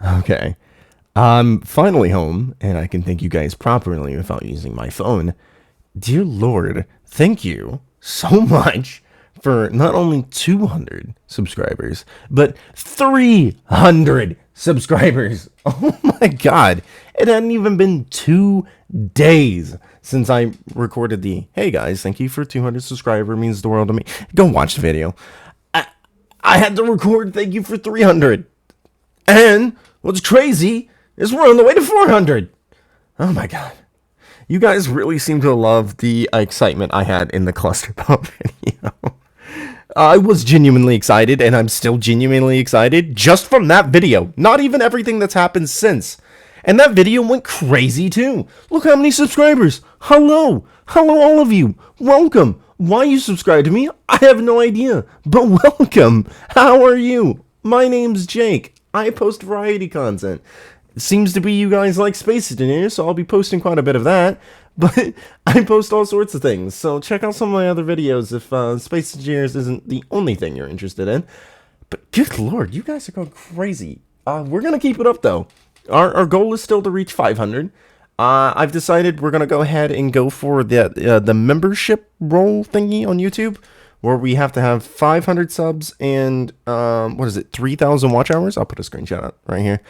Okay. I'm finally home, and I can thank you guys properly without using my phone. Dear Lord, thank you so much for not only 200 subscribers, but 300 subscribers. Oh my god. It hadn't even been 2 days since I recorded the, hey guys, thank you for 200 subscribers, means the world to me. Go watch the video. I had to record thank you for 300. And what's crazy is we're on the way to 400. Oh my god. You guys really seem to love the excitement I had in the cluster bomb video. I was genuinely excited, and I'm still genuinely excited just from that video. Not even everything that's happened since. And that video went crazy too. Look how many subscribers. Hello. Hello, all of you. Welcome. Why you subscribe to me, I have no idea. But welcome. How are you? My name's Jake. I post variety content. It seems to be you guys like Space Engineers, so I'll be posting quite a bit of that. But I post all sorts of things, so check out some of my other videos if Space Engineers isn't the only thing you're interested in. But good lord, you guys are going crazy. We're going to keep it up, though. Our goal is still to reach 500. I've decided we're going to go ahead and go for the membership role thingy on YouTube, where we have to have 500 subs and, 3,000 watch hours? I'll put a screenshot up right here.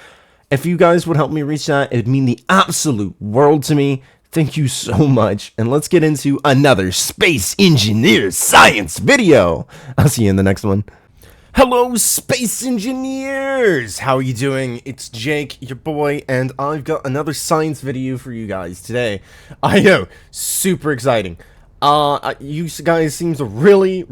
If you guys would help me reach that, it'd mean the absolute world to me. Thank you so much, and let's get into another Space Engineer Science video. I'll see you in the next one. Hello, Space Engineers! How are you doing? It's Jake, your boy, and I've got another science video for you guys today. I know, super exciting. You guys seem to really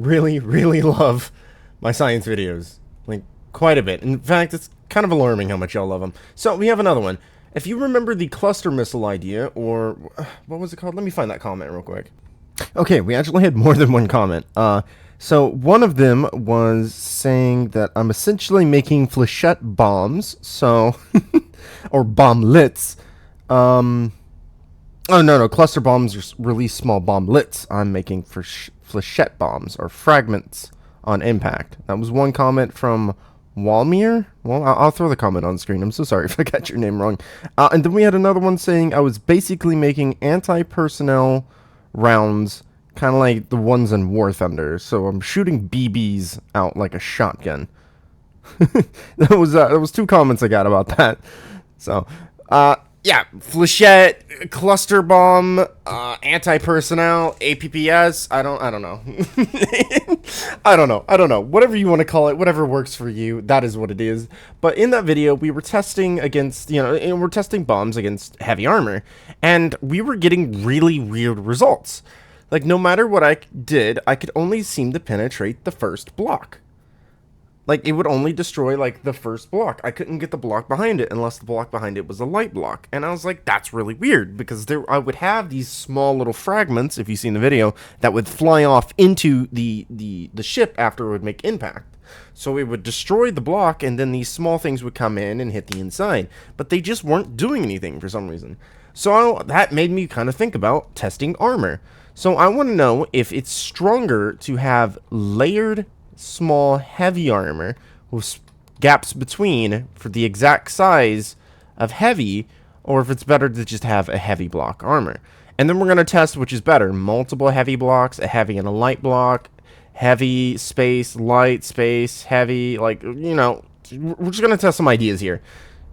love my science videos. Like, quite a bit. In fact, it's kind of alarming how much y'all love them. So, we have another one. If you remember the cluster missile idea, or what was it called? Let me find that comment real quick. Okay, we actually had more than one comment. So one of them was saying that I'm essentially making flechette bombs, so or bomblets. Oh no, cluster bombs just release small bomblets. I'm making flechette bombs or fragments on impact. That was one comment from Walmir? Well, I'll throw the comment on screen. I'm so sorry if I got your name wrong. And then we had another one saying I was basically making anti-personnel rounds, kind of like the ones in War Thunder. So I'm shooting BBs out like a shotgun. That was two comments I got about that. So, yeah, flechette, cluster bomb, anti-personnel, APPS. I don't know. I don't know. Whatever you want to call it, whatever works for you, that is what it is. But in that video, we were testing against, we're testing bombs against heavy armor, and we were getting really weird results. Like, no matter what I did, I could only seem to penetrate the first block. Like, it would only destroy, like, the first block. I couldn't get the block behind it unless the block behind it was a light block. And I was like, that's really weird, because I would have these small little fragments, if you've seen the video, that would fly off into the ship after it would make impact. So it would destroy the block, and then these small things would come in and hit the inside. But they just weren't doing anything for some reason. So that made me kind of think about testing armor. So I want to know if it's stronger to have layered small heavy armor with gaps between for the exact size of heavy, or if it's better to just have a heavy block armor. And then we're going to test which is better, multiple heavy blocks, a heavy and a light block, heavy space, light space, heavy, like, we're just going to test some ideas here.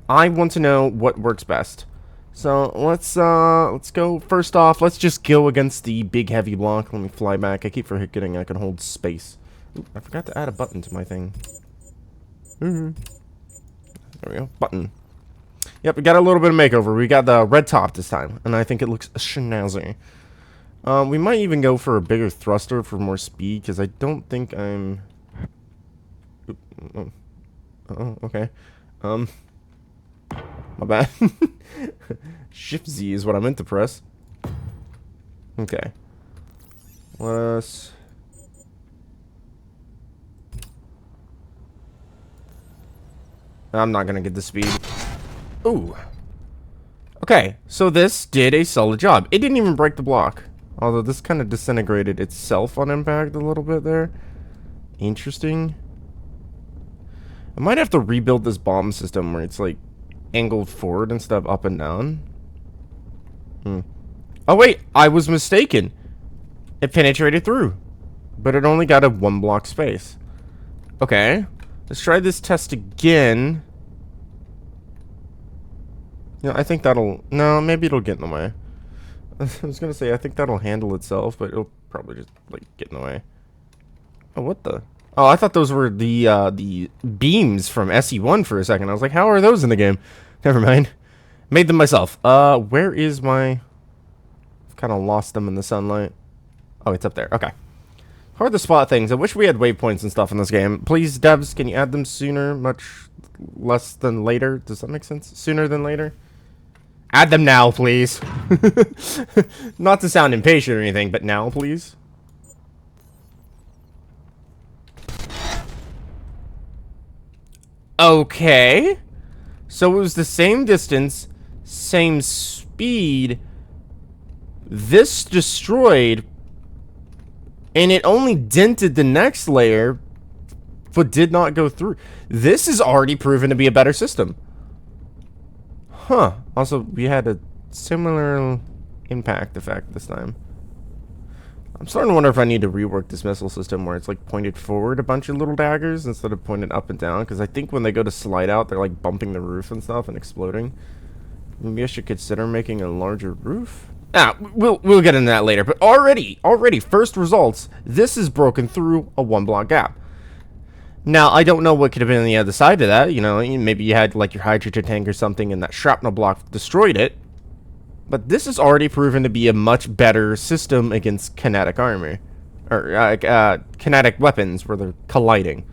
I want to know what works best. So let's go. First off, let's just go against the big heavy block. Let me fly back. I keep forgetting I can hold space. Ooh, I forgot to add a button to my thing. There we go. Button. Yep, we got a little bit of makeover. We got the red top this time, and I think it looks schnazzy. We might even go for a bigger thruster for more speed, because I don't think I'm... Oh, okay. My bad. Shift Z is what I meant to press. Okay. Let's... I'm not gonna get the speed. Ooh. Okay, so this did a solid job. It didn't even break the block. Although this kind of disintegrated itself on impact a little bit there. Interesting. I might have to rebuild this bomb system where it's like angled forward instead of up and down. Oh wait, I was mistaken. It penetrated through, but it only got a 1 block space. Okay, let's try this test again. You know, I think that'll... No, maybe it'll get in the way. I was gonna say, I think that'll handle itself, but it'll probably just, like, get in the way. Oh, what the... Oh, I thought those were the beams from SE1 for a second. I was like, how are those in the game? Never mind. Made them myself. Where is my... I've kind of lost them in the sunlight. Oh, it's up there. Okay. Hard to spot things. I wish we had waypoints and stuff in this game. Please, devs, can you add them sooner? Much less than later? Does that make sense? Sooner than later? Add them now, please. Not to sound impatient or anything, but now, please. Okay. So it was the same distance, same speed. This destroyed, and it only dented the next layer, but did not go through. This is already proven to be a better system. Huh. Also, we had a similar impact effect this time. I'm starting to wonder if I need to rework this missile system where it's like pointed forward a bunch of little daggers instead of pointed up and down, because I think when they go to slide out, they're like bumping the roof and stuff and exploding. Maybe I should consider making a larger roof. We'll get into that later. But already, first results. This is broken through a 1 block gap. Now, I don't know what could have been on the other side of that. You know, maybe you had like your hydrogen tank or something and that shrapnel block destroyed it. But this is already proven to be a much better system against kinetic armor. Or kinetic weapons where they're colliding.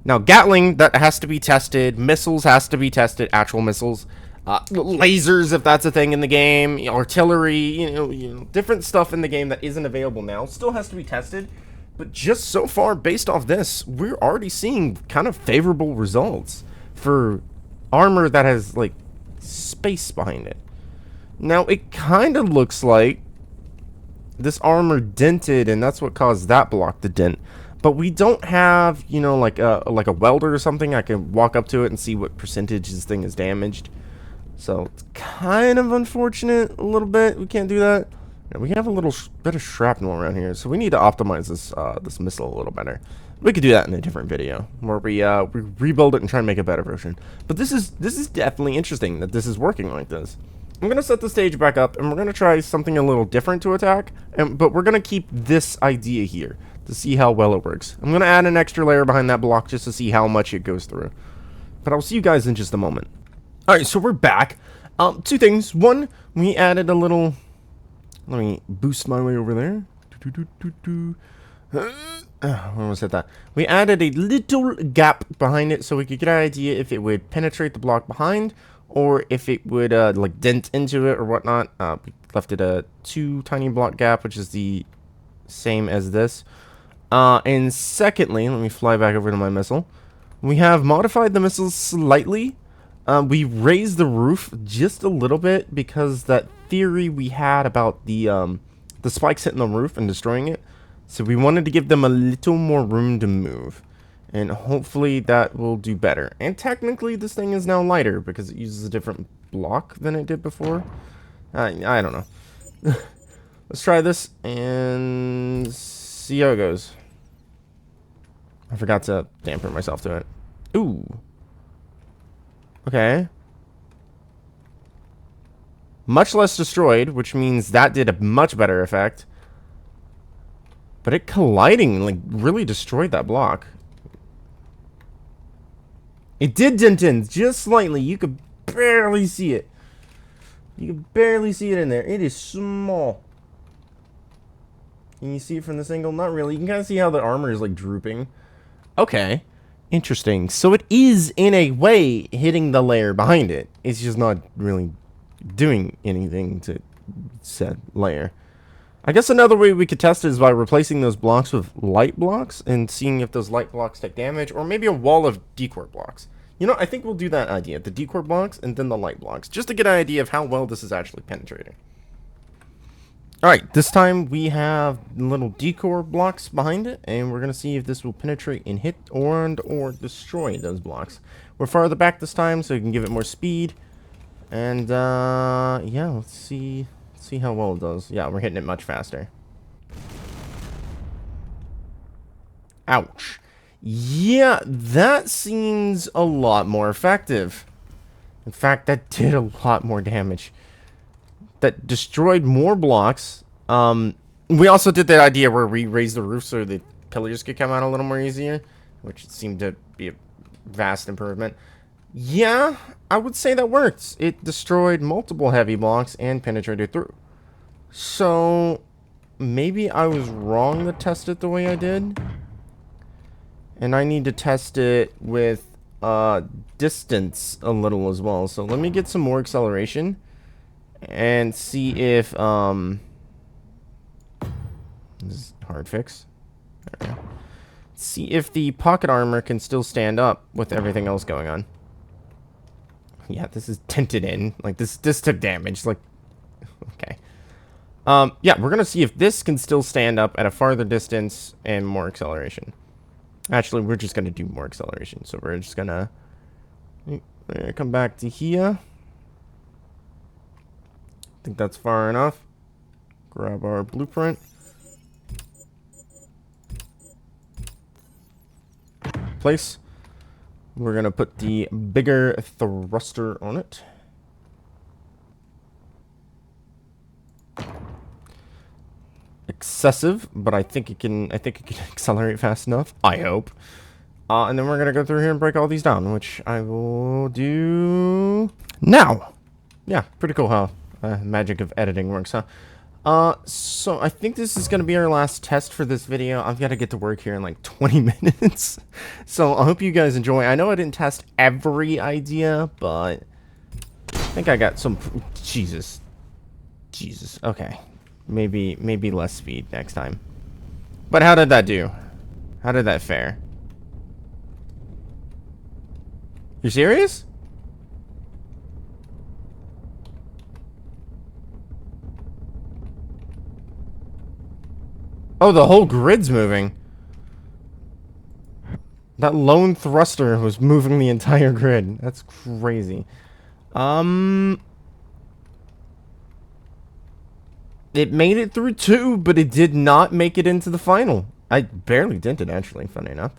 Now, Gatling, that has to be tested. Missiles has to be tested. Actual missiles. Lasers, if that's a thing in the game. Artillery, you know, different stuff in the game that isn't available now. Still has to be tested. But just so far, based off this, we're already seeing kind of favorable results for armor that has, like, space behind it. Now, it kind of looks like this armor dented, and that's what caused that block to dent. But we don't have, you know, like a welder or something. I can walk up to it and see what percentage this thing is damaged. So, it's kind of unfortunate a little bit. We can't do that. We have a little bit of shrapnel around here, so we need to optimize this this missile a little better. We could do that in a different video, where we rebuild it and try and make a better version. But this is definitely interesting that this is working like this. I'm gonna set the stage back up, and we're gonna try something a little different to attack. But we're gonna keep this idea here to see how well it works. I'm gonna add an extra layer behind that block just to see how much it goes through. But I'll see you guys in just a moment. All right, so we're back. 2 things. One, we added a little. Let me boost my way over there. I almost hit that. We added a little gap behind it so we could get an idea if it would penetrate the block behind or if it would like dent into it or whatnot. We left it a 2 tiny block gap, which is the same as this. And secondly, let me fly back over to my missile. We have modified the missile slightly. We raised the roof just a little bit because that theory we had about the spikes hitting the roof and destroying it. So we wanted to give them a little more room to move. And hopefully that will do better. And technically this thing is now lighter because it uses a different block than it did before. I don't know. Let's try this and see how it goes. I forgot to dampen myself to it. Ooh. Okay. Much less destroyed, which means that did a much better effect. But it colliding, like, really destroyed that block. It did dent in just slightly. You could barely see it. You could barely see it in there. It is small. Can you see it from this angle? Not really. You can kind of see how the armor is, like, drooping. Okay. Interesting. So it is, in a way, hitting the layer behind it. It's just not really doing anything to said layer. I guess another way we could test it is by replacing those blocks with light blocks and seeing if those light blocks take damage, or maybe a wall of decor blocks. You know, I think we'll do that idea. The decor blocks and then the light blocks, just to get an idea of how well this is actually penetrating. Alright, this time we have little decor blocks behind it, and we're going to see if this will penetrate and hit or destroy those blocks. We're farther back this time, so we can give it more speed. And, yeah, let's see how well it does. Yeah, we're hitting it much faster. Ouch. Yeah, that seems a lot more effective. In fact, that did a lot more damage. That destroyed more blocks. We also did that idea where we raised the roof so the pillars could come out a little more easier, which seemed to be a vast improvement. Yeah, I would say that worked. It destroyed multiple heavy blocks and penetrated through. So, maybe I was wrong to test it the way I did. And I need to test it with distance a little as well. So let me get some more acceleration and see if this is hard fix. There we go. See if the pocket armor can still stand up with everything else going on. Yeah, this is tinted in. Like this took damage. Like, okay. Yeah, we're gonna see if this can still stand up at a farther distance and more acceleration. Actually, we're just gonna do more acceleration. So we're just gonna come back to here. I think that's far enough. Grab our blueprint. Place. We're gonna put the bigger thruster on it. Excessive, but I think it can accelerate fast enough. I hope. And then we're gonna go through here and break all these down, which I will do now. Yeah, pretty cool how magic of editing works, huh? So I think this is gonna be our last test for this video. I've got to get to work here in like 20 minutes. So I hope you guys enjoy. I know I didn't test every idea, but I think I got some. Jesus. Okay. Maybe less speed next time. But how did that do? How did that fare? You serious? Oh, the whole grid's moving. That lone thruster was moving the entire grid. That's crazy. It made it through 2, but it did not make it into the final. I barely dented, actually, funny enough.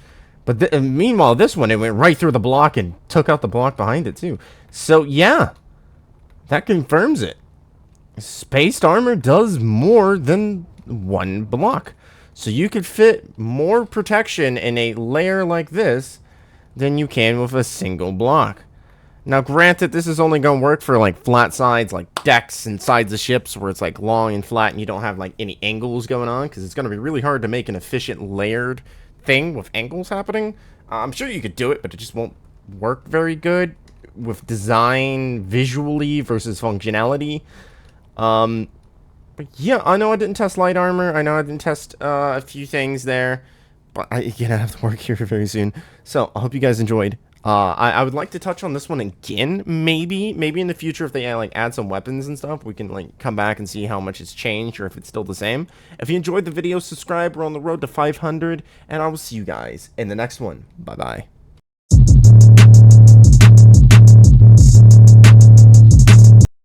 But meanwhile, this one, it went right through the block and took out the block behind it, too. So, yeah. That confirms it. Spaced armor does more than one block. So you could fit more protection in a layer like this than you can with a single block. Now, granted, this is only going to work for, like, flat sides, like decks and sides of ships where it's, like, long and flat and you don't have, like, any angles going on, because it's going to be really hard to make an efficient layered thing with angles happening. I'm sure you could do it, but it just won't work very good with design visually versus functionality. But yeah, I know I didn't test light armor. I know I didn't test a few things there, but again, I have to work here very soon. So I hope you guys enjoyed. I would like to touch on this one again, maybe in the future if they like add some weapons and stuff, we can like come back and see how much it's changed or if it's still the same. If you enjoyed the video, subscribe. We're on the road to 500, and I will see you guys in the next one. Bye bye.